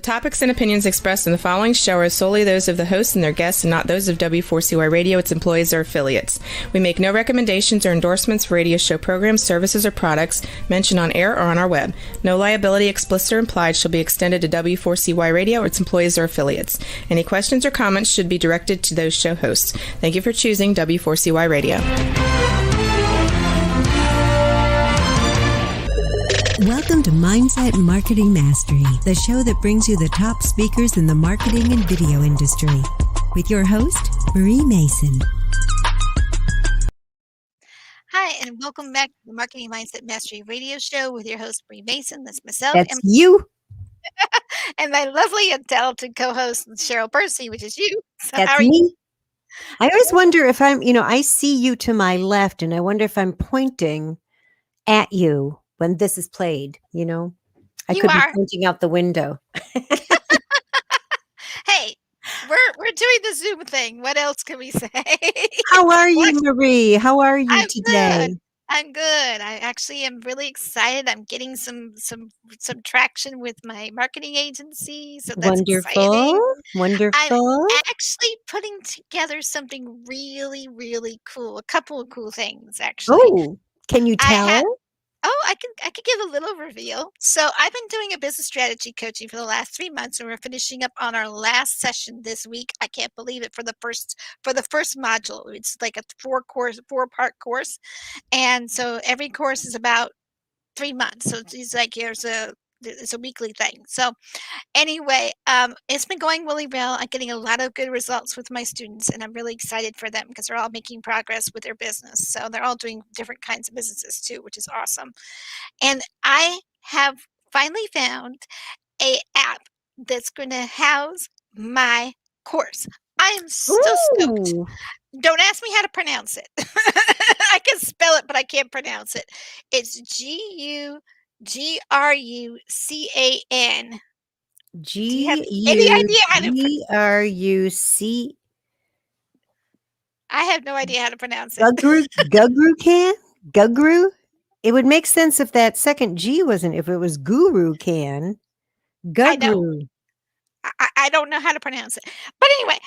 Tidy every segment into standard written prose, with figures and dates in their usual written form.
topics and opinions expressed in the following show are solely those of the hosts and their guests and not those of W4CY Radio, its employees, or affiliates. We make no recommendations or endorsements for radio show programs, services, or products mentioned on air or on our web. No liability, explicit or implied, shall be extended to W4CY Radio or its employees or affiliates. Any questions or comments should be directed to those show hosts. Thank you for choosing W4CY Radio. Welcome to Mindset Marketing Mastery, the show that brings you the top speakers in the marketing and video industry. With your host, Marie Mason. Hi, and welcome back to the Marketing Mindset Mastery Radio Show with your host, Marie Mason. That's myself. That's you. And my lovely and talented co-host, Cheryl Percy, which is you. So That's me. I always wonder if I see you to my left, and I wonder if I'm pointing at you when this is played, I could be pointing out the window. Hey, we're doing the Zoom thing. What else can we say? How are you, Marie? How are you today? Good. I'm good. I actually am really excited. I'm getting some traction with my marketing agency. So that's exciting. Wonderful. I'm actually putting together something really, really cool. A couple of cool things, actually. Oh, can you tell? I could give a little reveal. So I've been doing a business strategy coaching for the last 3 months, and we're finishing up on our last session this week. I can't believe it, for the first module. It's like a 4-part course. And so every course is about 3 months. So it's like it's a weekly thing. So anyway, it's been going really well. I'm getting a lot of good results with my students, and I'm really excited for them because they're all making progress with their business. So they're all doing different kinds of businesses too, which is awesome. And I have finally found an app that's going to house my course. I am so stoked. Don't ask me how to pronounce it. I can spell it, but I can't pronounce it. It's GURUCAN. Do you have any idea how to GURUC? I have no idea how to pronounce it. Gugru? It would make sense if that second G wasn't, if it was Guru can. Gugru. I don't know how to pronounce it. But anyway,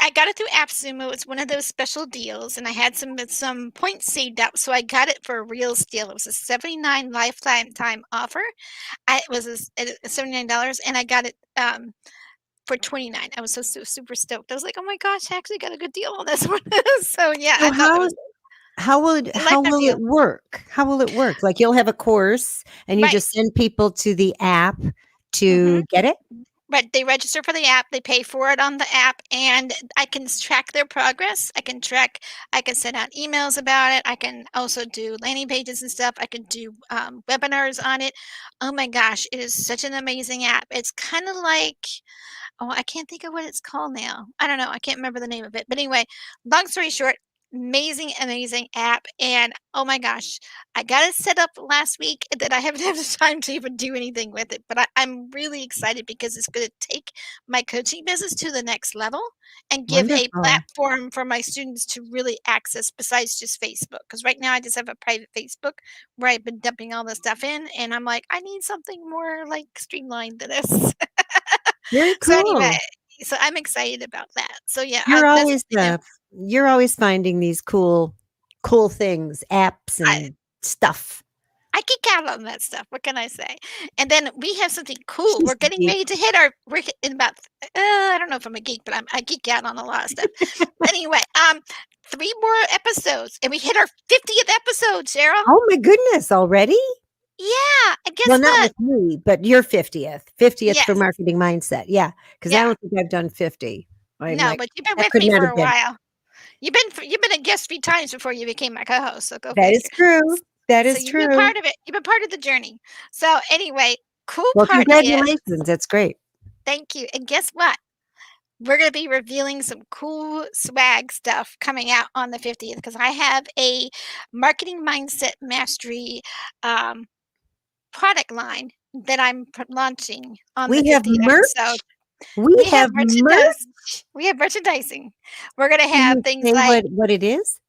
I got it through AppSumo. It's one of those special deals, and I had some points saved up, so I got it for a real steal. It was a $79 lifetime offer. It was $79, and I got it for $29. I was so super stoked. I was like, oh my gosh, I actually got a good deal on this one. So yeah. So how will it work? How will it work? Like, you'll have a course and you just send people to the app to get it? Right. They register for the app. They pay for it on the app, and I can track their progress. I can send out emails about it. I can also do landing pages and stuff. I can do webinars on it. Oh my gosh, it is such an amazing app. It's kind of like, I can't think of what it's called now. I don't know. I can't remember the name of it. But anyway, long story short, amazing app. And oh my gosh, I got it set up last week, and then I haven't had the time to even do anything with it. But I'm really excited because it's going to take my coaching business to the next level and give a platform for my students to really access besides just Facebook. Because right now I just have a private Facebook where I've been dumping all this stuff in, and I'm like, I need something more like streamlined than this. Very cool. So anyway, so I'm excited about that. So yeah, you're always finding these cool things, apps and stuff. I geek out on that stuff. What can I say? And then we have something cool. We're getting ready to we're in about, I don't know if I'm a geek, but I geek out on a lot of stuff. But anyway, 3 more episodes, and we hit our 50th episode, Cheryl. Oh my goodness, already? Yeah. And guess what? Not with me, but your 50th for Marketing Mindset. Yeah. Because I don't think I've done 50. But you've been with me for a while. You've been a guest 3 times before you became my co-host. So go. That is true. That is true. You've been part of it. You've been part of the journey. So anyway, cool. Well, congratulations. That's great. Thank you. And guess what? We're going to be revealing some cool swag stuff coming out on the 50th, because I have a Marketing Mindset Mastery product line that I'm launching on the 50th episode. We have merch. We have merchandising. We're going to have things like what it is.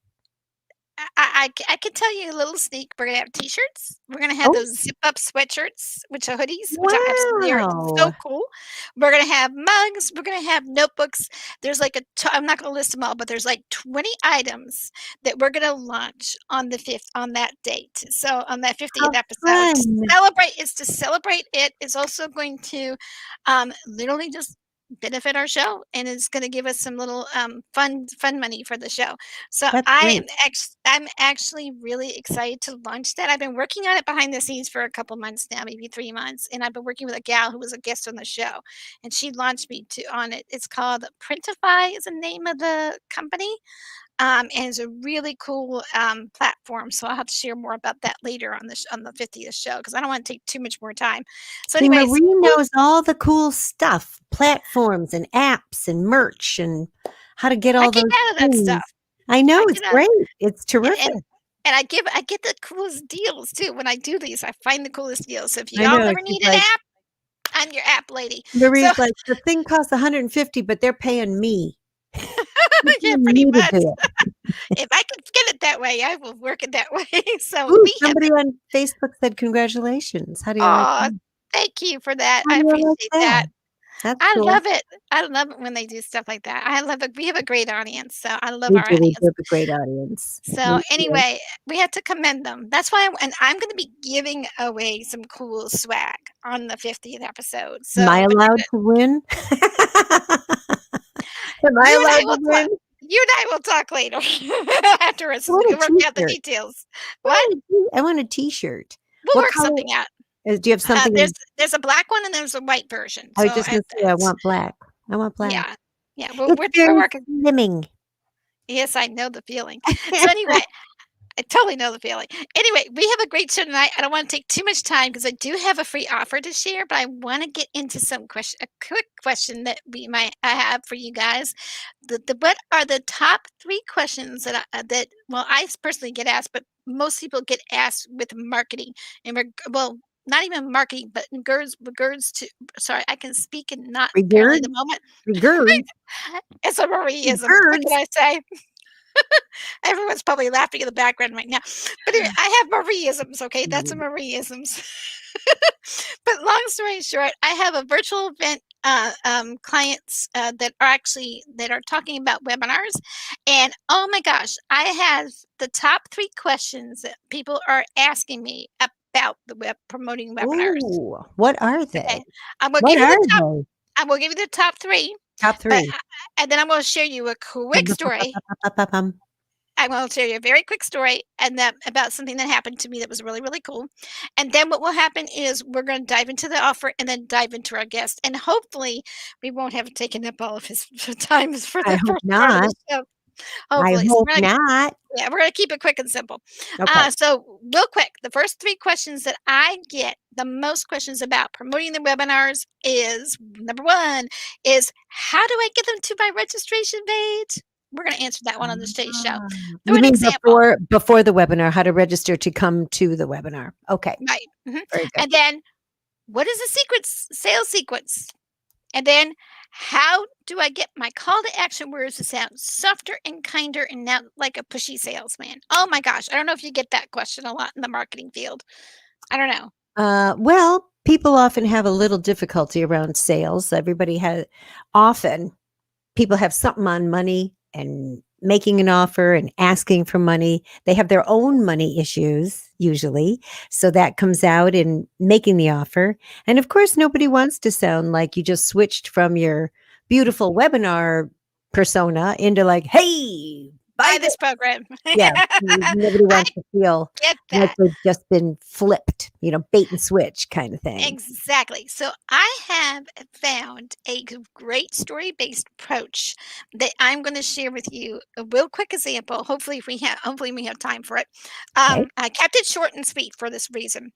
I I can tell you a little sneak. We're gonna have T-shirts. We're gonna have Oh, those zip-up sweatshirts, which are hoodies, which are absolutely are so wow. cool. We're gonna have mugs. We're gonna have notebooks. There's like I'm not gonna list them all, but there's like 20 items that we're gonna launch on the 5th on that date. So on that 50th How episode, to fun. celebrate is to celebrate it is also going to literally just benefit our show and it's going to give us some little fun money for the show. So That's great. I'm actually really excited to launch that. I've been working on it behind the scenes for a couple months now, maybe 3 months, and I've been working with a gal who was a guest on the show, and she launched me to on it. It's called Printify is the name of the company, and it's a really cool platform. So I'll have to share more about that later on on the 50th show because I don't want to take too much more time. So, See, anyways, Marie knows all the cool stuff, platforms and apps and merch and how to get I all keep those out of that things. stuff. I know I it's get out, great. It's and terrific. I get the coolest deals too when I do these. I find the coolest deals. So if I y'all know. ever She's need an like, app, I'm your app lady. So Marie's like, the thing costs 150, but they're paying me. They're yeah, paying pretty me to much. do it. If I could get it that way, I will work it that way. So Ooh, we have somebody on Facebook said congratulations. How do you like oh, that? thank you for that. How I do you like appreciate that? that. That's I cool. love it. I love it when they do stuff like that. I love it. We have a great audience, so I love We our do. We do audience. have a great audience. So We do. anyway, we have to commend them. That's why and I'm gonna be giving away some cool swag on the 50th episode. Am I So what you're allowed to win? Am I you and I allowed to will talk win? you and I will talk later after I want a work out the T-shirt. details. What? I want a T-shirt. We'll What work color something out. do you have something in There's a black one and there's a white version. I was So just gonna say I want black. I want black. yeah. Yeah, It's we're very working. slimming. Yes, I know the feeling. So anyway, I totally know the feeling. Anyway, we have a great show tonight. I don't want to take too much time because I do have a free offer to share, but I want to get into a quick question that I have for you guys. What are the top 3 questions that well, personally get asked, but most people get asked with marketing and well, not even marketing, but regards to. Sorry, I can speak and not apparently at the Regurg moment. regurg It's a Marieism. What can regurgs. I say? Everyone's probably laughing in the background right now. But anyway, I have Marieisms, okay? That's a Marieisms. But long story short, I have a virtual event clients that are talking about webinars, and oh my gosh, I have the top 3 questions that people are asking me about the promoting webinars. Ooh, what are they? Okay, I'm gonna give What you are the top. they? I will give you the top 3, Top but 3. and then I'm going to share you a quick story. I will tell you a very quick story and that about something that happened to me that was really, really cool. And then what will happen is we're going to dive into the offer and then dive into our guest. And hopefully we won't have taken up all of his time for I the hope first part of the not. show. I Hopefully. hope not. Yeah, we're gonna keep it quick and simple. Okay. So real quick, the first 3 questions that I get the most questions about promoting the webinars is number 1 is how do I get them to my registration page? We're gonna answer that one on the today's show. Ah. Through You an mean example. before the webinar, how to register to come to the webinar. Okay. Right. Very good. And then what is the sales sequence? And then how do I get my call to action words to sound softer and kinder and not like a pushy salesman? Oh my gosh. I don't know if you get that question a lot in the marketing field. I don't know. Well, people often have a little difficulty around sales. Often people have something on money and making an offer and asking for money. They have their own money issues usually. So that comes out in making the offer. And of course, nobody wants to sound like you just switched from your beautiful webinar persona into like, hey, buy Buy this. this program. Yeah, nobody I wants to feel get like that. they've just been flipped, bait and switch kind of thing. Exactly. So I have found a great story-based approach that I'm going to share with you. A real quick example. Hopefully we have time for it. Okay. I kept it short and sweet for this reason.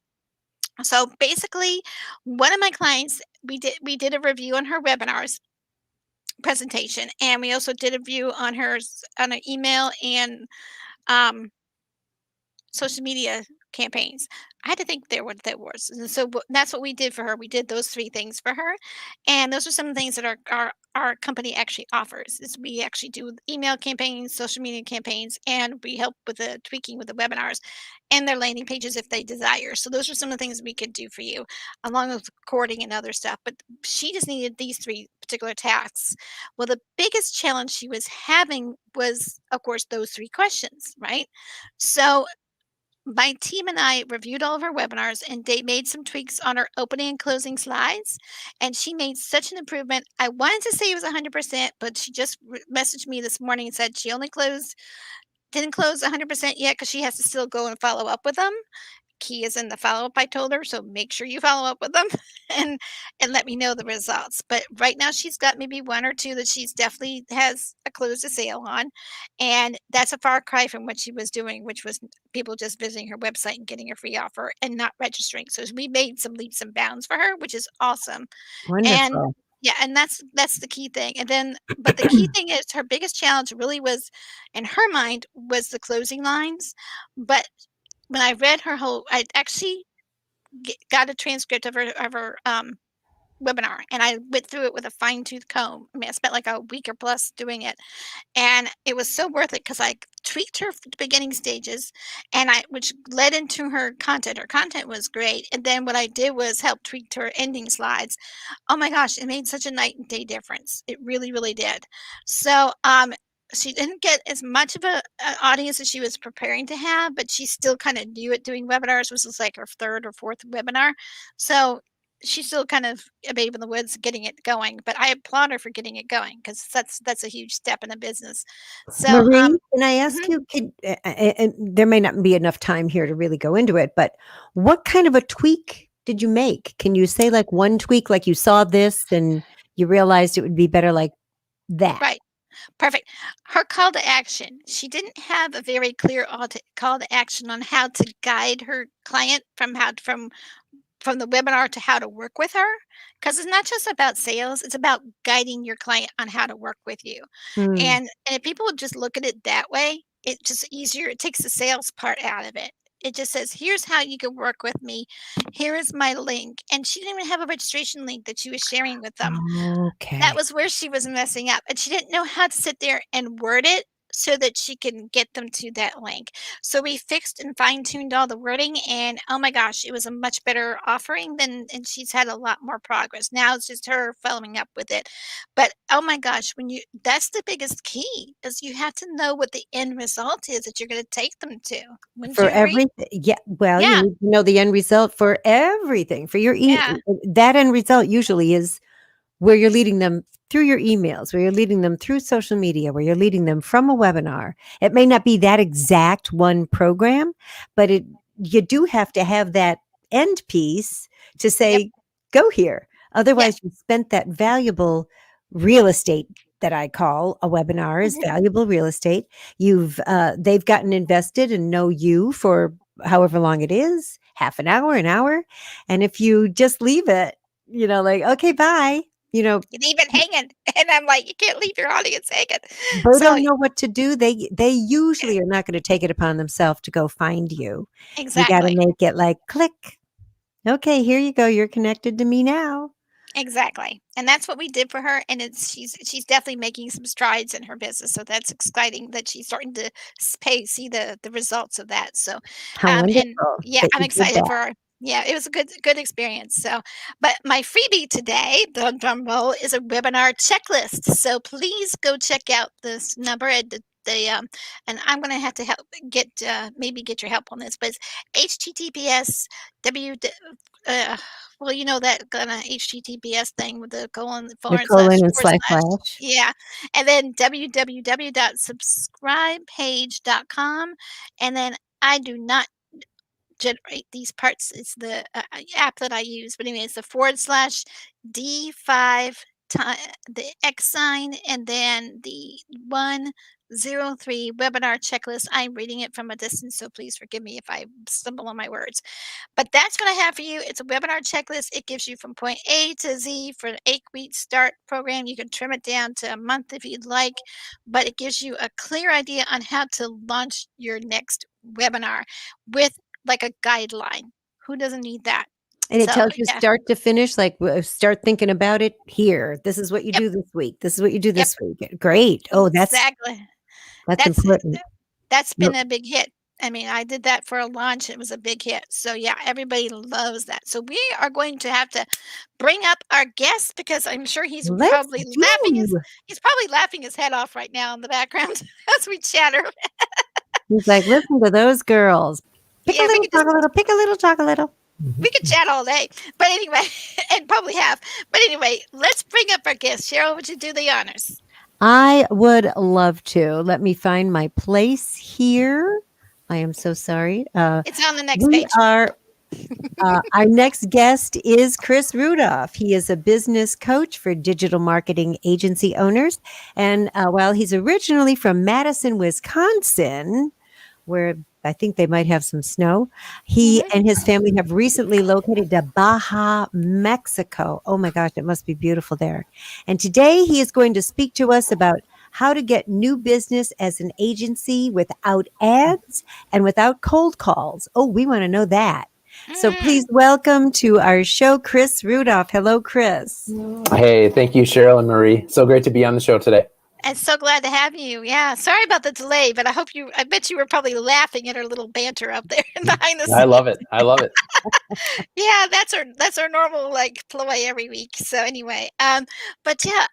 So basically, one of my clients, we did a review on her webinars presentation, and we also did a review on hers on an email and um social media campaigns. I had to think there what that was. And so that's what we did for her. We did those 3 things for her. And those are some of the things that our company actually offers. Is we actually do email campaigns, social media campaigns, and we help with the tweaking with the webinars and their landing pages if they desire. So those are some of the things we could do for you, along with recording and other stuff. But she just needed these 3 particular tasks. Well, the biggest challenge she was having was, of course, those 3 questions, right? So my team and I reviewed all of her webinars and they made some tweaks on her opening and closing slides. And she made such an improvement. I wanted to say it was 100%, but she just messaged me this morning and said she only didn't close 100% yet because she has to still go and follow up with them. Key is in the follow-up I told her, so make sure you follow up with them and let me know the results. But right now she's got maybe 1 or 2 that she's definitely has a closed a sale on, and that's a far cry from what she was doing, which was people just visiting her website and getting a free offer and not registering. So we made some leaps and bounds for her, which is awesome. And Wonderful. yeah, and that's the key thing. And then but the key thing is her biggest challenge really was in her mind was the closing lines. But when I read her whole I actually got a transcript of her, webinar, and I went through it with a fine-tooth comb. I mean, I spent, like, a week or plus doing it, and it was so worth it because I tweaked her beginning stages, and which led into her content. Her content was great, and then what I did was help tweak her ending slides. Oh my gosh, it made such a night and day difference. It really, really did. So, she didn't get as much of a audience as she was preparing to have, but she's still kinda new at doing webinars. This is, like, her 3rd or 4th webinar. So, she's still kind of a babe in the woods getting it going, but I applaud her for getting it going because that's a huge step in a business. So, Marie, can I mhm, ask you, and there may not be enough time here to really go into it, but what kind of a tweak did you make? Can you say like one tweak, like you saw this and you realized it would be better like that? right, perfect. Her call to action, she didn't have a very clear call to action on how to guide her client from the webinar to how to work with her, because it's not just about sales, it's about guiding your client on how to work with you. Hmm. And if people would just look at it that way, it's just easier. It takes the sales part out of it. It just says, here's how you can work with me. Here is my link. And she didn't even have a registration link that she was sharing with them. That Okay. was where she was messing up, and she didn't know how to sit there and word it so that she can get them to that link. So we fixed and fine-tuned all the wording, and oh my gosh, it was a much better offering than and she's had a lot more progress. Now it's just her following up with it. But oh my gosh, when you that's the biggest key, is you have to know what the end result is that you're gonna take them to. Wouldn't For you agree? everything, yeah, well, you Yeah, need to know the end result for everything. For your yeah, that end result usually is where you're leading them through your emails, where you're leading them through social media, where you're leading them from a webinar. It may not be that exact one program, but you do have to have that end piece to yep, say, go here. yeah. Otherwise, you spent that valuable real estate that I call a webinar is valuable real estate. They've gotten invested and know you for however long it is, half an hour. And if you just leave it, like, okay, bye, you know, You leave it hanging, and I'm like, "You can't leave your audience hanging." they So don't know what to do. They usually are not going to take it upon themselves to go find you. You got to exactly. make it like click. Okay, here you go. You're connected to me now. Exactly, and that's what we did for her, and she's definitely making some strides in her business, so that's exciting that she's starting to see the results of that, so, How and wonderful yeah, that I'm you did excited that. for her. Yeah, it was a good experience, so but my freebie today, the drum roll, is a webinar checklist, so please go check out this number at and I'm gonna have to help maybe get your help on this, but it's HTTPS w uh, well, you know that kinda HTTPS thing with the colon The forward slash colon and forward slash slash slash. yeah, and then www.subscribepage.com, and then I do not generate these parts. It's the, app that I use, but anyway, it's the forward slash D5 the X sign, and then the 103 webinar checklist. I'm reading it from a distance, so please forgive me if I stumble on my words. But that's what I have for you. It's a webinar checklist. It gives you from point A to Z for an 8-week start program. You can trim it down to a month if you'd like, but it gives you a clear idea on how to launch your next webinar with like a guideline. Who doesn't need that? And it So, tells you yeah. start to finish, like start thinking about it here. This is what you Yep. do this week. This is what you do Yep. this week. Great. Oh, Exactly. that's That's important. that's No, been a big hit. I mean, I did that for a launch. It was a big hit. So yeah, everybody loves that. So we are going to have to bring up our guest because I'm sure let's do. he's probably laughing his head off right now in the background as we chatter. He's like, listen to those girls. Pick a Yeah, little, talk a little, pick a little, talk a little. we could chat all day. But anyway, and probably have. But anyway, let's bring up our guest. Cheryl, would you do the honors? I would love to. Let me find my place here. I am so sorry. It's on the next We page. are. Our next guest is Chris Rudolph. He is a business coach for digital marketing agency owners. And while he's originally from Madison, Wisconsin, where I think they might have some snow, he and his family have recently located to Baja, Mexico. Oh my gosh, it must be beautiful there. And today he is going to speak to us about how to get new business as an agency without ads and without cold calls. Oh, we want to know that. So please welcome to our show, Chris Rudolph. Hello, Chris. Hey, thank you, Cheryl and Marie. So great to be on the show today. And so glad to have you. Yeah, sorry about the delay, but I bet you were probably laughing at our little banter up there behind the scenes. I love it. I love it. Yeah, that's our normal like ploy every week. So anyway, but yeah,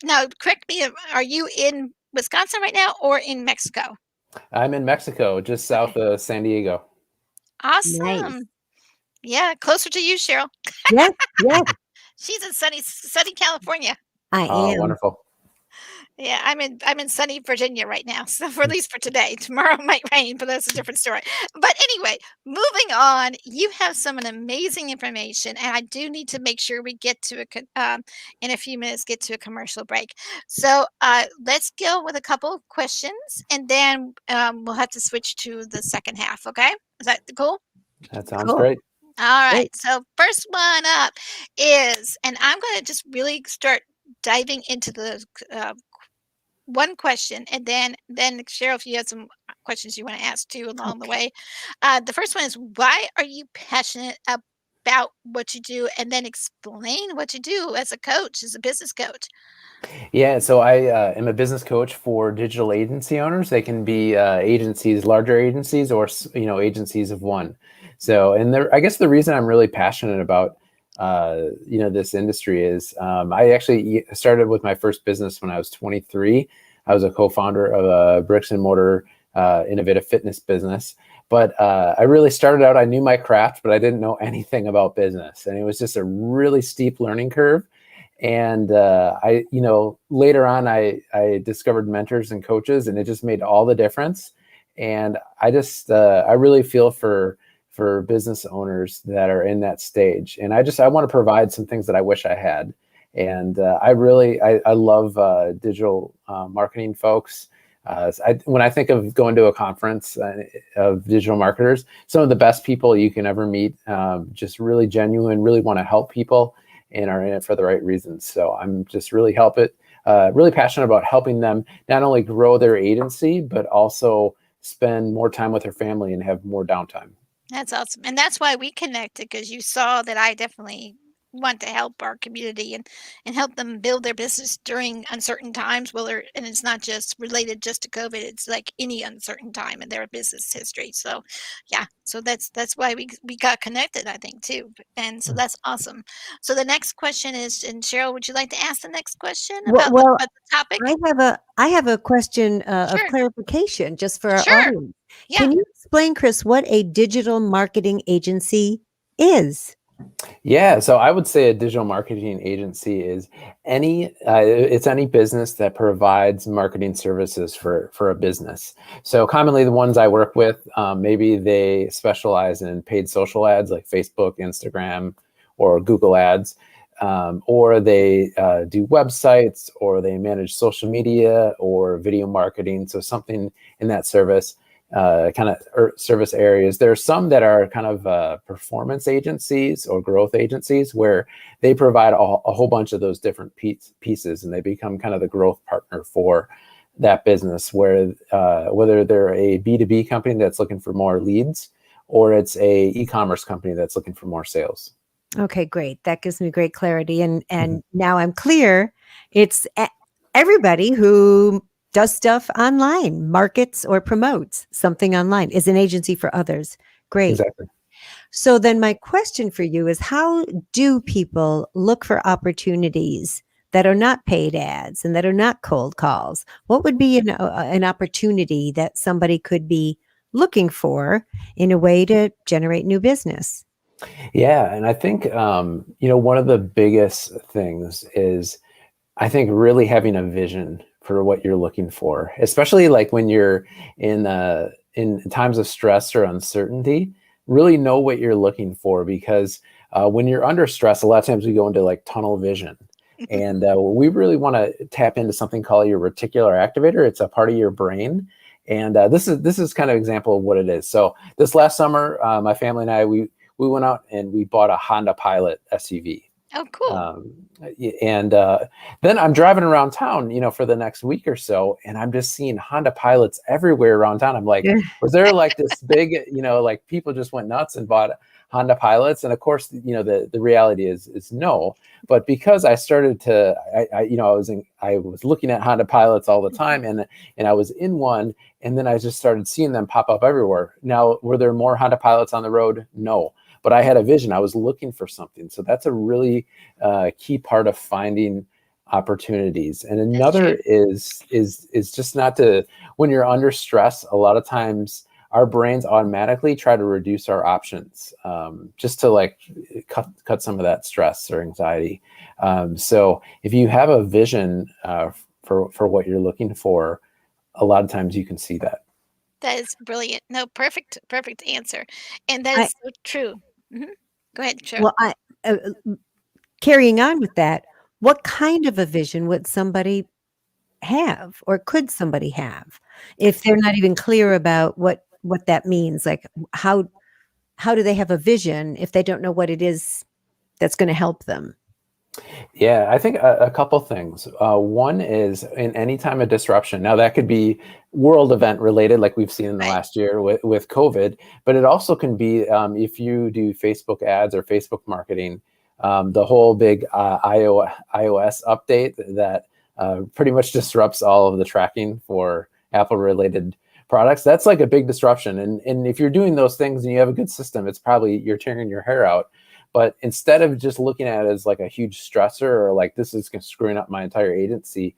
now correct me. Are you in Wisconsin right now or in Mexico? I'm in Mexico, just south of San Diego. Awesome. Nice. Yeah, closer to you, Cheryl. Yes, yes, She's in sunny California. I Oh, am. wonderful. Yeah, I'm in sunny Virginia right now. So for at least for today, tomorrow might rain, but that's a different story. But anyway, moving on, you have some amazing information, and I do need to make sure we get to in a few minutes get to a commercial break. So let's go with a couple of questions, and then we'll have to switch to the second half. Okay, is that cool? That sounds Cool. great. All right. So first one up is, and I'm going to just really start diving into the one question, and then Cheryl, if you have some questions you want to ask too along the way. The first one is, why are you passionate about what you do, and then explain what you do as a coach, as a business coach. Yeah, so I am a business coach for digital agency owners. They can be agencies, larger agencies, or agencies of one. So, and I guess the reason I'm really passionate about this industry is I actually started with my first business when I was 23. I was a co-founder of a bricks and mortar innovative fitness business. But I really started out, I knew my craft, but I didn't know anything about business. And it was just a really steep learning curve. And later on, I discovered mentors and coaches, and it just made all the difference. And I really feel for business owners that are in that stage. And I want to provide some things that I wish I had. And I love digital marketing folks. When I think of going to a conference of digital marketers, some of the best people you can ever meet, just really genuine, really want to help people and are in it for the right reasons. So I'm just really passionate about helping them not only grow their agency, but also spend more time with their family and have more downtime. That's awesome. And that's why we connected, because you saw that I definitely want to help our community and help them build their business during uncertain times. And it's not just related just to COVID. It's like any uncertain time in their business history. So yeah, so that's why we got connected, I think, too. And so that's awesome. So the next question is, and Cheryl, would you like to ask the next question about the topic? I have a question of Sure. clarification just for our Sure. audience. Yeah. Can you explain, Chris, what a digital marketing agency is? Yeah, so I would say a digital marketing agency is any business that provides marketing services for a business. So commonly the ones I work with, maybe they specialize in paid social ads like Facebook, Instagram, or Google ads, or they do websites, or they manage social media or video marketing. So something in that service. Service areas. There are some that are kind of performance agencies or growth agencies where they provide a whole bunch of those different pieces, and they become kind of the growth partner for that business, where whether they're a B2B company that's looking for more leads, or it's a e-commerce company that's looking for more sales. Okay, great. That gives me great clarity. And now I'm clear. It's everybody who does stuff online, markets or promotes something online, is an agency for others. Great. Exactly. So then my question for you is, how do people look for opportunities that are not paid ads and that are not cold calls? What would be an opportunity that somebody could be looking for in a way to generate new business? Yeah, and I think one of the biggest things is, I think, really having a vision for what you're looking for, especially like when you're in times of stress or uncertainty. Really know what you're looking for, because when you're under stress, a lot of times we go into like tunnel vision, and we really want to tap into something called your reticular activator. It's a part of your brain, and this is kind of example of what it is. So this last summer, my family and I, we went out and we bought a Honda Pilot SUV. Oh, cool. And then I'm driving around town, for the next week or so, and I'm just seeing Honda Pilots everywhere around town. I'm like, was there like this big, like people just went nuts and bought Honda Pilots? And of course, the reality is no. But because I started to, I was looking at Honda Pilots all the time, and I was in one, and then I just started seeing them pop up everywhere. Now, were there more Honda Pilots on the road? No. But I had a vision. I was looking for something. So that's a really key part of finding opportunities. And another is just not to, when you're under stress, a lot of times our brains automatically try to reduce our options, just to like cut some of that stress or anxiety. So if you have a vision for what you're looking for, a lot of times you can see that. That is brilliant. No, perfect answer. And that is so true. Go ahead, Cheryl. Well, carrying on with that, what kind of a vision would somebody have, or could somebody have, if they're not even clear about what that means? Like, how do they have a vision if they don't know what it is that's going to help them? Yeah, I think a couple things. One is, in any time of disruption. Now, that could be world event related, like we've seen in the last year with COVID, but it also can be if you do Facebook ads or Facebook marketing, the whole big iOS update that pretty much disrupts all of the tracking for Apple related products. That's like a big disruption. And if you're doing those things and you have a good system, it's probably you're tearing your hair out. But instead of just looking at it as like a huge stressor, or like this is screwing up my entire agency,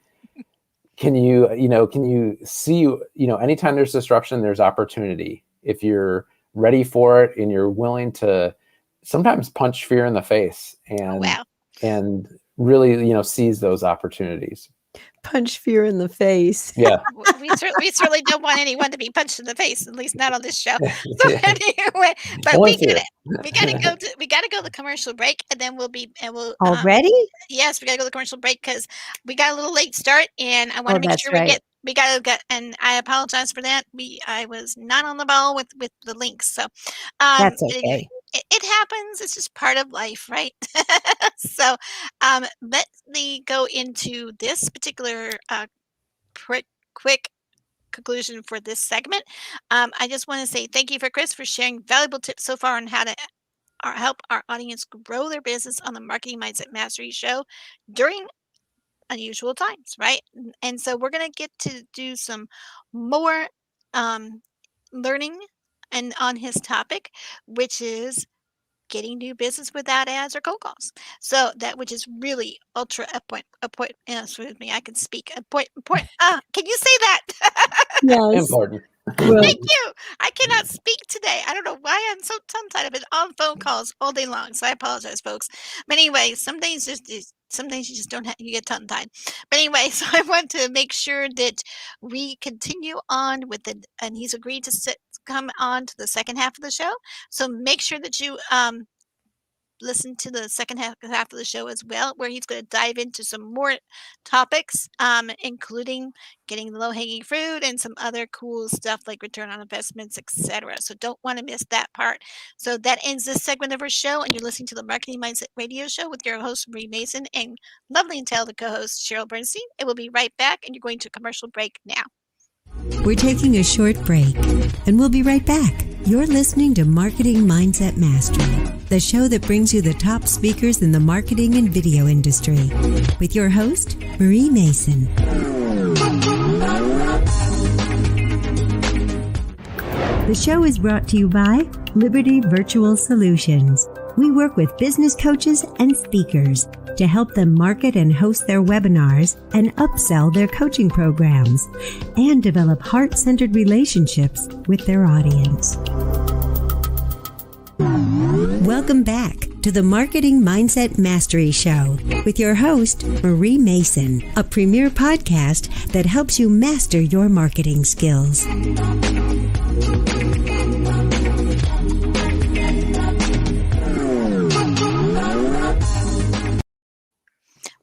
can you see, anytime there's disruption, there's opportunity. If you're ready for it and you're willing to sometimes punch fear in the face and really, seize those opportunities. Punch fear in the face. Yeah. We certainly don't want anyone to be punched in the face, at least not on this show. So anyway, but we gotta go to commercial break, and then we'll already. Yes, we gotta go to commercial break because we got a little late start, and I want to make sure we gotta get. And I apologize for that. I was not on the ball with the links, so That's okay. It happens. It's just part of life, right? So let me go into this particular quick conclusion for this segment. I just want to say thank you for Chris for sharing valuable tips so far on how to help our audience grow their business on the Marketing Mindset Mastery Show during unusual times, right? And so we're going to get to do some more learning and on his topic, which is getting new business without ads or cold calls. So that, which is really ultra excuse me, I can speak. Can you say that? Yes. Important. Thank you. I cannot speak today. I don't know why I'm so tongue-tied. I've been on phone calls all day long, so I apologize, folks. But anyway, some days you just don't have, you get tongue-tied. But anyway, so I want to make sure that we continue on with it, and he's agreed to come on to the second half of the show. So make sure that you listen to the second half of the show as well, where he's going to dive into some more topics, including getting the low-hanging fruit and some other cool stuff like return on investments, etc. So don't want to miss that part. So that ends this segment of our show, and you're listening to the Marketing Mindset Radio Show with your host, Marie Mason, and lovely and talented co-host, Cheryl Bernstein. It will be right back, and you're going to a commercial break now. We're taking a short break, and we'll be right back. You're listening to Marketing Mindset Mastery, the show that brings you the top speakers in the marketing and video industry, with your host, Marie Mason. The show is brought to you by Liberty Virtual Solutions. We work with business coaches and speakers to help them market and host their webinars and upsell their coaching programs and develop heart-centered relationships with their audience. Welcome back to the Marketing Mindset Mastery Show with your host, Marie Mason, a premier podcast that helps you master your marketing skills.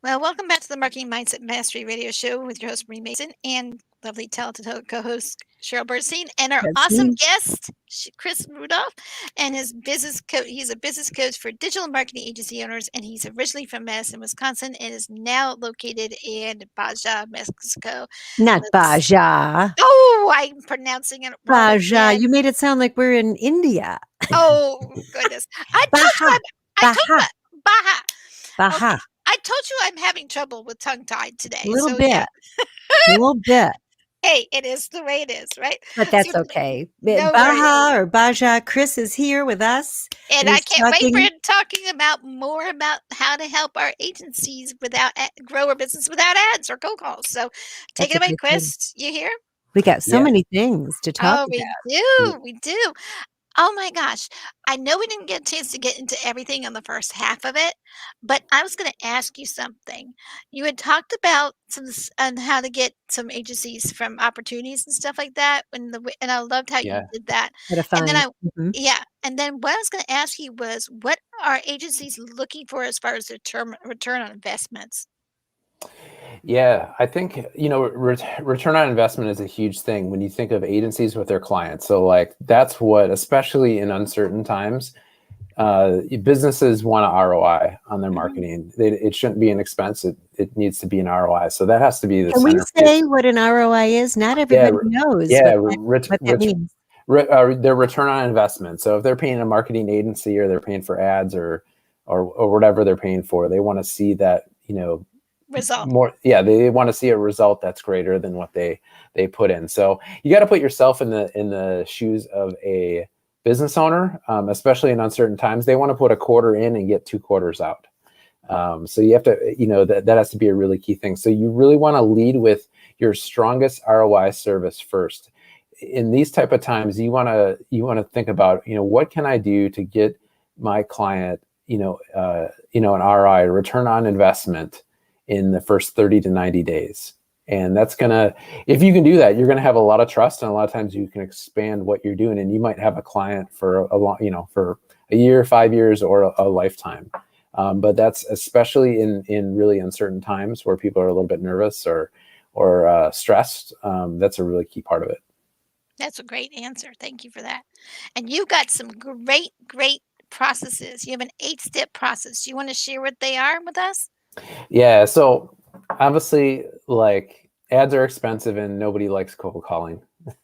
Well, welcome back to the Marketing Mindset Mastery Radio Show with your host, Marie Mason, and lovely, talented co-host, Cheryl Bernstein, and our awesome guest, Chris Rudolph, and his business coach. He's a business coach for digital marketing agency owners, and he's originally from Madison, Wisconsin, and is now located in Baja, Mexico. Not Baja. Oh, I'm pronouncing it wrong. Baja. You made it sound like we're in India. Oh, goodness. Baja. Baja. Okay. I told you I'm having trouble with tongue-tied today. A little bit. Yeah. A little bit. Hey, it is the way it is, right? But that's okay. Baja or Baja, Chris is here with us. And I can't wait for him talking more about how to help our agencies grow our business without ads or cold calls. So take it away, Chris. You here? We got so many things to talk about. We do. Oh my gosh. I know we didn't get a chance to get into everything on the first half of it, but I was going to ask you something. You had talked about on how to get some agencies from opportunities and stuff like that. And I loved how you did that. And then And then what I was going to ask you was, what are agencies looking for as far as their return on investments? Yeah, I think, return on investment is a huge thing when you think of agencies with their clients. So that's what, especially in uncertain times, businesses want an ROI on their marketing. It shouldn't be an expense. It needs to be an ROI. So that has to be the Can we say what an ROI is? Not everybody knows what that means. Their return on investment. So if they're paying a marketing agency or they're paying for ads or whatever they're paying for, they want to see that, result they want to see a result that's greater than what they put in. So you got to put yourself in the shoes of a business owner, especially in uncertain times. They want to put a quarter in and get 2 quarters out. So you have to, that has to be a really key thing. So you really want to lead with your strongest ROI service first. In these type of times, you want to think about, what can I do to get my client, an ROI, return on investment, in the first 30 to 90 days. And that's if you can do that, you're going to have a lot of trust. And a lot of times you can expand what you're doing, and you might have a client for for a year, 5 years, or a lifetime. But that's especially in really uncertain times where people are a little bit nervous or stressed. That's a really key part of it. That's a great answer. Thank you for that. And you've got some great processes. You have an 8-step process. Do you want to share what they are with us? Yeah. So obviously, ads are expensive and nobody likes cold calling.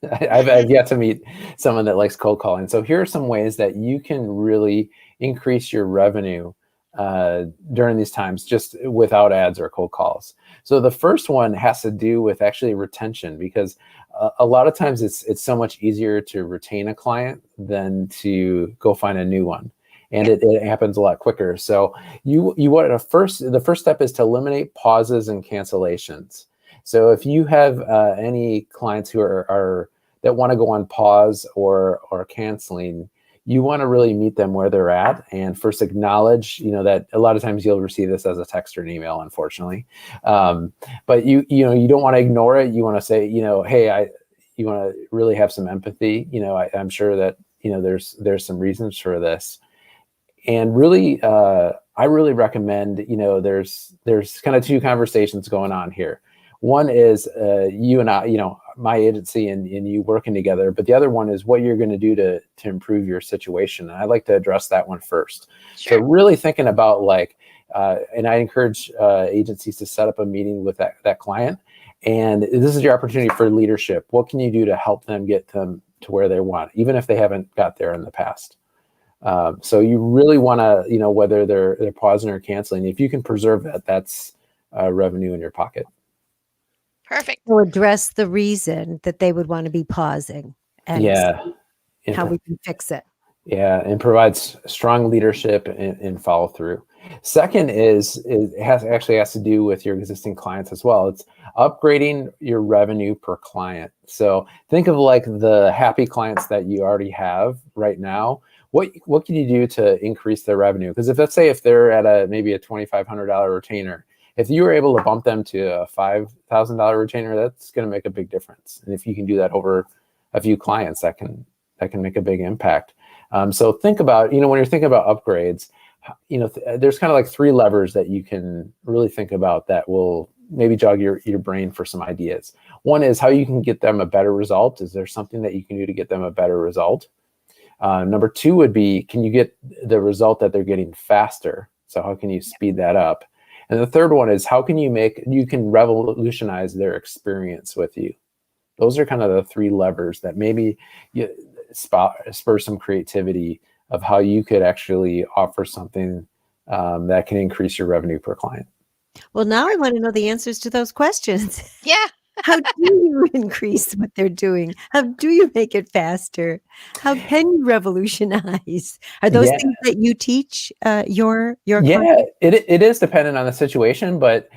I've yet to meet someone that likes cold calling. So here are some ways that you can really increase your revenue during these times, just without ads or cold calls. So the first one has to do with actually retention, because a lot of times it's so much easier to retain a client than to go find a new one. And it happens a lot quicker. So you want the first step is to eliminate pauses and cancellations. So if you have any clients who are that want to go on pause or canceling, you want to really meet them where they're at and first acknowledge, that a lot of times you'll receive this as a text or an email, unfortunately. But you don't want to ignore it. You want to say, hey, you want to really have some empathy. I'm sure that there's some reasons for this. And really, I really recommend, there's kind of two conversations going on here. One is you and I, my agency and you working together, but the other one is what you're going to do to improve your situation. And I'd like to address that one first. Sure. So really thinking about and I encourage agencies to set up a meeting with that client. And this is your opportunity for leadership. What can you do to help them get them to where they want, even if they haven't got there in the past? So you really want to, whether they're pausing or canceling, if you can preserve that, that's revenue in your pocket. Perfect. So address the reason that they would want to be pausing and see how we can fix it. Yeah, and provides strong leadership and follow through. Second is has to do with your existing clients as well. It's upgrading your revenue per client. So think of like the happy clients that you already have right now. What can you do to increase their revenue? Because let's say if they're at maybe a $2,500 retainer, if you were able to bump them to a $5,000 retainer, that's going to make a big difference. And if you can do that over a few clients, that can make a big impact. So think about, when you're thinking about upgrades, there's kind of like three levers that you can really think about that will maybe jog your brain for some ideas. One is how you can get them a better result. Is there something that you can do to get them a better result? Number two would be, can you get the result that they're getting faster? So how can you speed that up? And the third one is how can you can revolutionize their experience with you? Those are kind of the three levers that maybe spur some creativity of how you could actually offer something that can increase your revenue per client. Well, now I want to know the answers to those questions. Yeah. How do you increase what they're doing? How do you make it faster? How can you revolutionize? Are those things that you teach your clients? It is dependent on the situation, but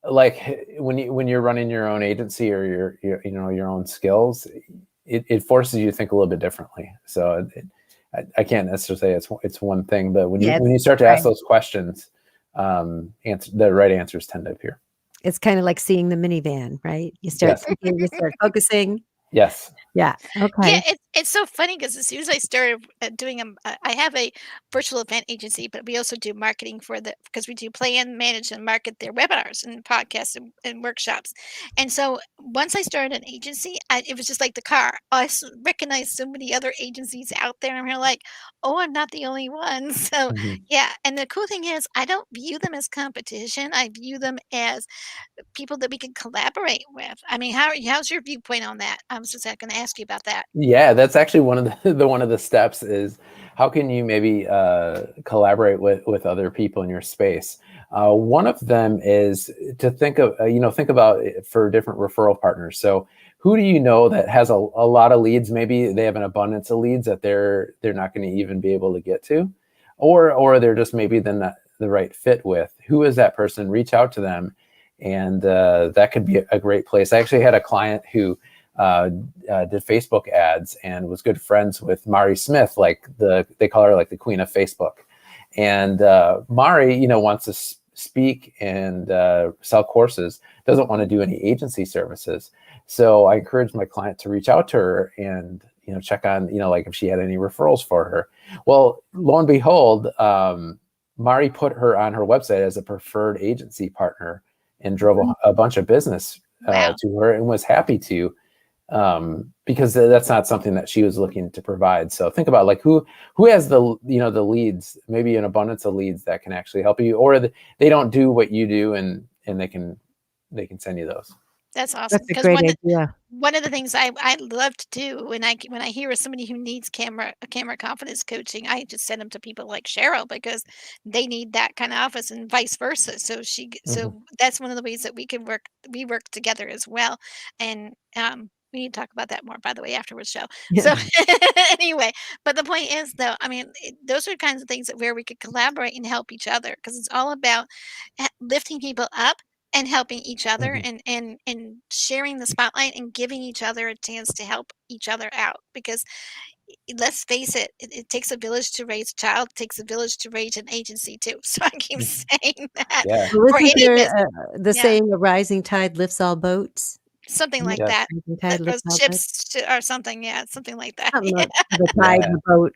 like when you're running your own agency or your own skills, it forces you to think a little bit differently. So I can't necessarily say it's one thing, but when you start to ask those questions, the right answers tend to appear. It's kind of like seeing the minivan, right? You start thinking, you start focusing. Yes. Yeah. Okay. Yeah, it's so funny because as soon as I started doing them, I have a virtual event agency, but we also do marketing because we do plan, manage, and market their webinars and podcasts and workshops. And so once I started an agency, it was just like the car. I recognized so many other agencies out there, and we're like, oh, I'm not the only one. So yeah, and the cool thing is, I don't view them as competition. I view them as people that we can collaborate with. I mean, how's your viewpoint on that? I was just going to ask you about that. Yeah, that's actually one of the steps is how can you maybe collaborate with other people in your space. One of them is to think about it for different referral partners. So who do you know that has a lot of leads? Maybe they have an abundance of leads that they're not going to even be able to get to, or they're just maybe not the right fit with. Who is that person? Reach out to them. And that could be a great place. I actually had a client who did Facebook ads and was good friends with Mari Smith, they call her like the queen of Facebook. And Mari, wants to speak and sell courses, doesn't want to do any agency services. So I encouraged my client to reach out to her and check on like if she had any referrals for her. Well, lo and behold, Mari put her on her website as a preferred agency partner and drove a bunch of business to her and was happy to, because that's not something that she was looking to provide. So think about like who has the leads, maybe an abundance of leads that can actually help you, or they don't do what you do and they can send you those. That's awesome. That's a great idea. One of the things I love to do when I hear of somebody who needs camera confidence coaching, I just send them to people like Cheryl because they need that kind of office and vice versa. So so that's one of the ways that we work together as well. And we need to talk about that more, by the way, afterwards show. So anyway, but the point is though, I mean, those are kinds of things where we could collaborate and help each other because it's all about lifting people up and helping each other and sharing the spotlight and giving each other a chance to help each other out. Because let's face it, it takes a village to raise a child. It takes a village to raise an agency too. So I keep saying that. Yeah. Well, isn't there the saying, a rising tide lifts all boats? Something like that. Those chips or something. Yeah, something like that. The tide, the boat.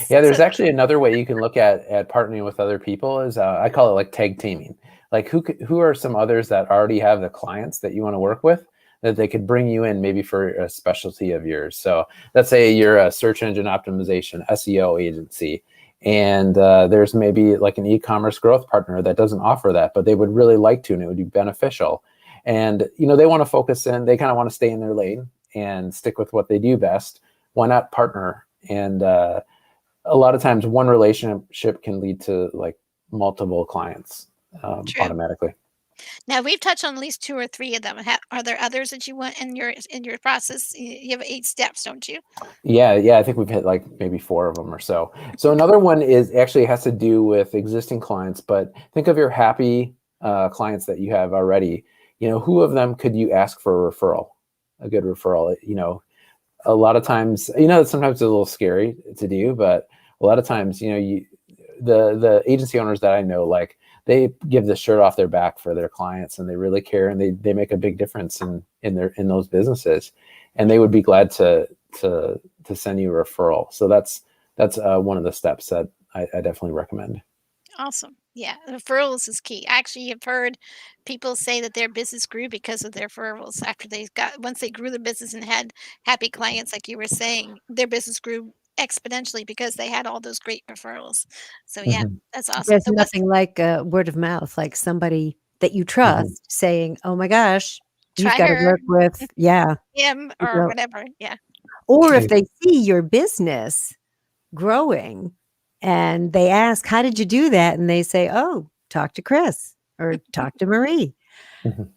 Yeah, there's So, actually another way you can look at partnering with other people is I call it like tag teaming. Like who are some others that already have the clients that you want to work with that they could bring you in maybe for a specialty of yours. So let's say you're a search engine optimization SEO agency, and there's maybe like an e-commerce growth partner that doesn't offer that, but they would really like to, and it would be beneficial. And they want to focus in, they kind of want to stay in their lane and stick with what they do best. Why not partner? And a lot of times one relationship can lead to like multiple clients true. automatically. Now we've touched on at least 2 or 3 of them. Are there others that you want in your process? You have 8 steps, don't you? Yeah, I think we've hit like maybe 4 of them or so. So another one is actually has to do with existing clients, but think of your happy clients that you have already. Who of them could you ask for a referral? A good referral. A lot of times, sometimes it's a little scary to do, but a lot of times, the agency owners that I know, like they give the shirt off their back for their clients, and they really care, and they make a big difference in those businesses, and they would be glad to send you a referral. So that's one of the steps that I definitely recommend. Awesome. Yeah, referrals is key. Actually, you've heard people say that their business grew because of their referrals. Once they grew the business and had happy clients, like you were saying, their business grew exponentially because they had all those great referrals. So yeah, Mhm. that's awesome. There's nothing like word of mouth, like somebody that you trust saying, "Oh my gosh, you've Try got to her, work with," yeah, him, you or know, whatever. Yeah. or if they see your business growing and they ask, "How did you do that?" And they say, "Oh, talk to Chris or talk to Marie." Mhm.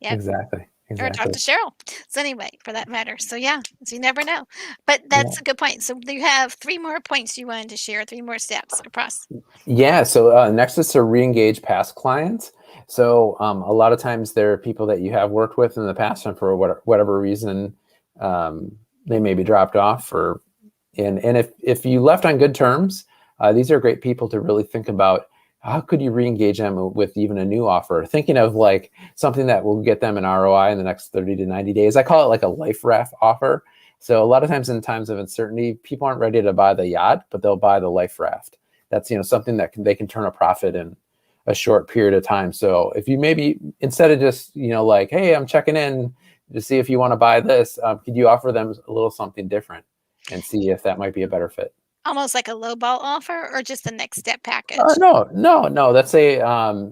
Yeah. Exactly. Or talk Exactly. to Cheryl. So anyway, for that matter. So yeah, so you never know. But Yeah. that's a good point. So you have 3 more points you wanted to share, 3 more steps across. Yeah. So next is to re-engage past clients. So a lot of times there are people that you have worked with in the past, and for whatever reason, they may be dropped off, and if you left on good terms, these are great people to really think about. How could you re-engage them with even a new offer? Thinking of like something that will get them an ROI in the next 30 to 90 days. I call it like a life raft offer. So a lot of times in times of uncertainty, people aren't ready to buy the yacht, but they'll buy the life raft. That's something that they can turn a profit in a short period of time. So if you maybe instead of just like, hey, I'm checking in to see if you want to buy this, could you offer them a little something different and see if that might be a better fit? Almost like a lowball offer or just the next step package? No. Let's say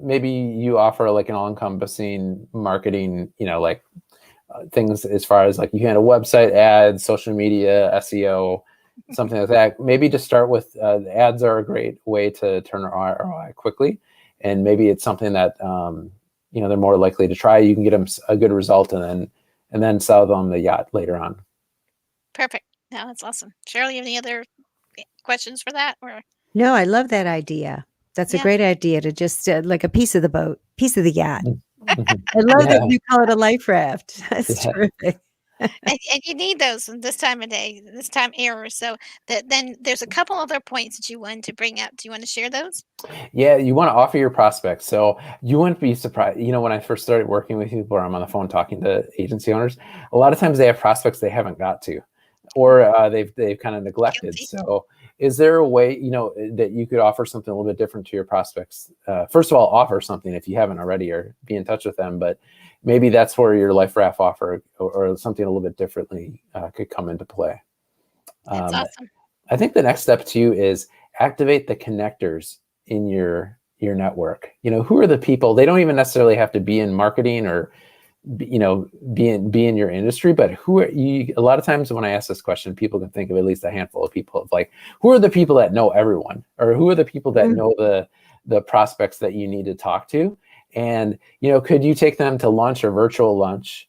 maybe you offer like an all-encompassing marketing, like things as far as like you had a website, ads, social media, SEO, something like that. Maybe just start with the ads are a great way to turn ROI quickly, and maybe it's something that they're more likely to try. You can get them a good result, and then sell them the yacht later on. Perfect. No, that's awesome. Cheryl, you have any other questions for that? Or No, I love that idea. That's a yeah. great idea to just like a piece of the boat, piece of the yacht. Mhm. I love that Yeah, you call it a life raft. That's yeah. terrific. And you need those in this time of day, this time era. So then there's a couple other points that you wanted to bring up. Do you want to share those? Yeah, you want to offer your prospects. So you wouldn't be surprised. When I first started working with people, or I'm on the phone talking to agency owners, a lot of times they have prospects they haven't got to, or they've kind of neglected. Guilty. So is there a way, that you could offer something a little bit different to your prospects? First of all, offer something if you haven't already, or be in touch with them. But maybe that's where your life raft offer or something a little bit differently could come into play. That's Um, awesome. I think the next step too is activate the connectors in your network. Who are the people? They don't even necessarily have to be in marketing or be in your industry, but who are you? A lot of times when I ask this question, people can think of at least a handful of people of like, who are the people that know everyone, or who are the people that know the prospects that you need to talk to? And could you take them to lunch or virtual lunch,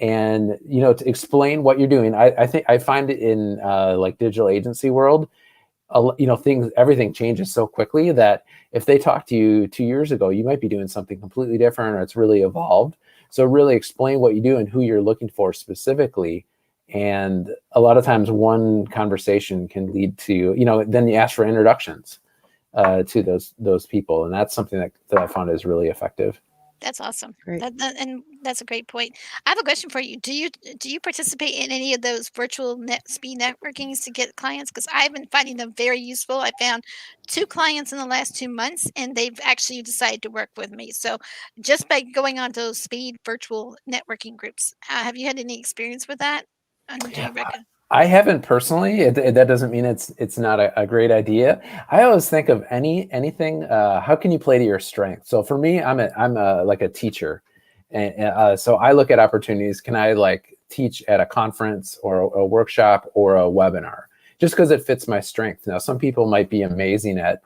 and to explain what you're doing? I think I find it in like digital agency world, everything changes so quickly that if they talked to you 2 years ago, you might be doing something completely different, or it's really evolved. So really explain what you do and who you're looking for specifically. And a lot of times one conversation can lead to, then you ask for introductions to those people. And that's something that I found is really effective. That's awesome. Great. And that's a great point. I have a question for you. Do you participate in any of those virtual speed networkings to get clients? Because I've been finding them very useful. I found 2 clients in the last 2 months, and they've actually decided to work with me. So just by going on those speed virtual networking groups, have you had any experience with that? And do you recommend? I haven't personally. That doesn't mean it's not a great idea. I always think of anything. How can you play to your strength? So for me, I'm like a teacher, and so I look at opportunities. Can I like teach at a conference or a workshop or a webinar? Just because it fits my strength. Now, some people might be amazing at,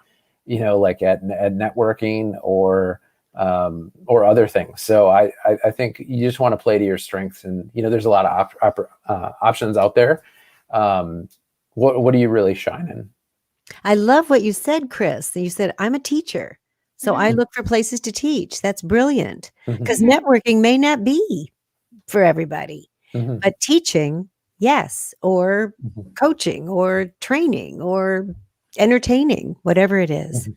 like at networking or other things. So I think you just want to play to your strengths, and there's a lot of options out there. What do you really shine in? I love what you said, Chris. You said, I'm a teacher, so I look for places to teach. That's brilliant, because networking may not be for everybody, but teaching, yes, or coaching or training or entertaining, whatever it is.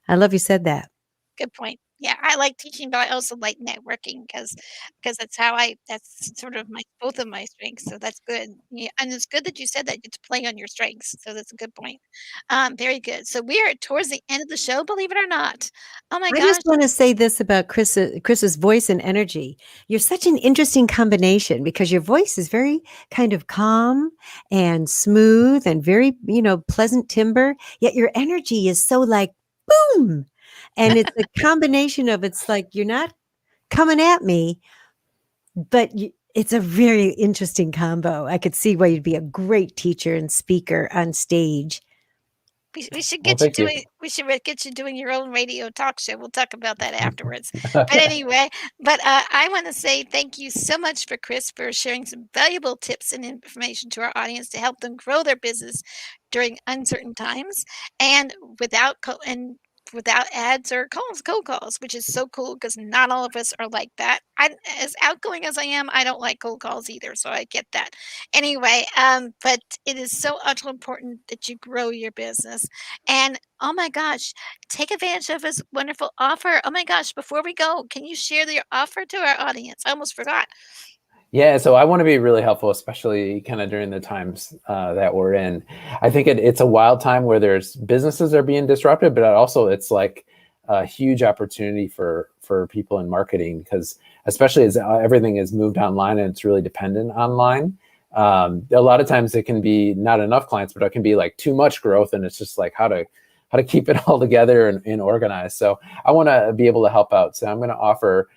I love you said that. Good point. Yeah, I like teaching, but I also like networking because that's sort of both of my strengths. So that's good. Yeah, and it's good that you said that you get to play on your strengths. So that's a good point. Very good. So we are towards the end of the show, believe it or not. Oh my I gosh. just want to say this about Chris's voice and energy. You're such an interesting combination because your voice is very kind of calm and smooth and very, pleasant timbre, yet your energy is so like boom. And it's a combination of, it's like you're not coming at me, but it's a very interesting combo. I could see why you'd be a great teacher and speaker on stage. We should get you doing. We should get you doing your own radio talk show. We'll talk about that afterwards. But anyway, I want to say thank you so much for Chris for sharing some valuable tips and information to our audience to help them grow their business during uncertain times and without ads or cold calls, which is so cool because not all of us are like that. As outgoing as I am, I don't like cold calls either, so I get that. Anyway, but it is so utterly important that you grow your business. And oh my gosh, take advantage of his wonderful offer. Oh my gosh, before we go, can you share your offer to our audience? I almost forgot. Yeah, so I want to be really helpful, especially kind of during the times that we're in. I think it's a wild time where there's businesses are being disrupted, but also it's like a huge opportunity for people in marketing, because especially as everything is moved online and it's really dependent online. A lot of times it can be not enough clients, but it can be like too much growth, and it's just like how to keep it all together and organized. So I want to be able to help out. So I'm going to offer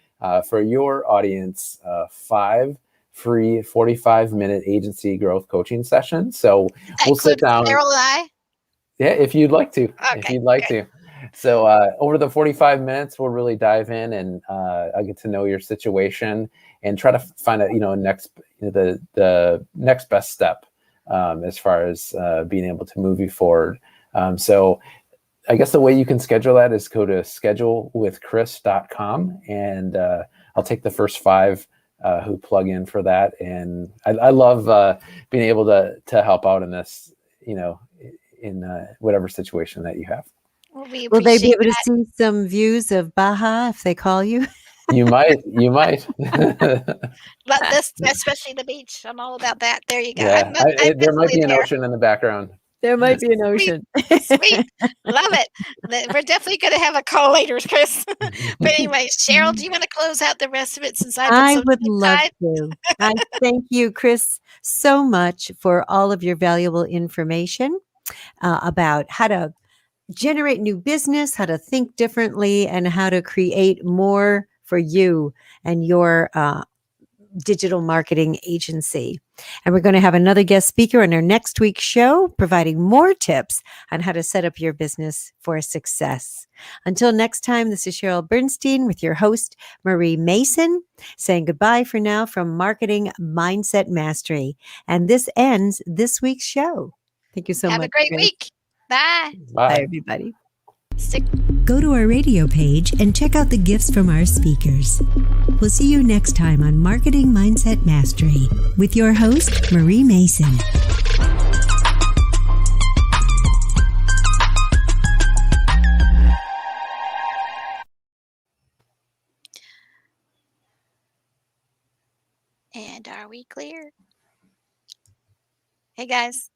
for your audience 5 free 45-minute agency growth coaching sessions. So we'll sit down. Carol and I? Yeah, if you'd like to. Okay, if you'd like to. So over the 45 minutes, we'll really dive in, and I'll get to know your situation and try to find the next best step as far as being able to move you forward. So I guess the way you can schedule that is go to schedulewithchris.com, and I'll take the first 5 who plug in for that. And I love being able to help out in this, in whatever situation that you have. Well, will they be able to see some views of Baja if they call you? You might. Especially the beach. I'm all about that. There you go. Yeah, there might be an ocean in the background. There might be an ocean. Sweet. Love it. We're definitely going to have a call later, Chris. But anyway, Cheryl, do you want to close out the rest of it since I would love to. I thank you, Chris, so much for all of your valuable information about how to generate new business, how to think differently, and how to create more for you and your digital marketing agency. And we're going to have another guest speaker on our next week's show, providing more tips on how to set up your business for success. Until next time, this is Cheryl Bernstein with your host, Marie Mason, saying goodbye for now from Marketing Mindset Mastery. And this ends this week's show. Thank you so much. Have a great week. Bye. Bye, everybody. Go to our radio page and check out the gifts from our speakers. We'll see you next time on Marketing Mindset Mastery with your host, Marie Mason. And are we clear? Hey guys.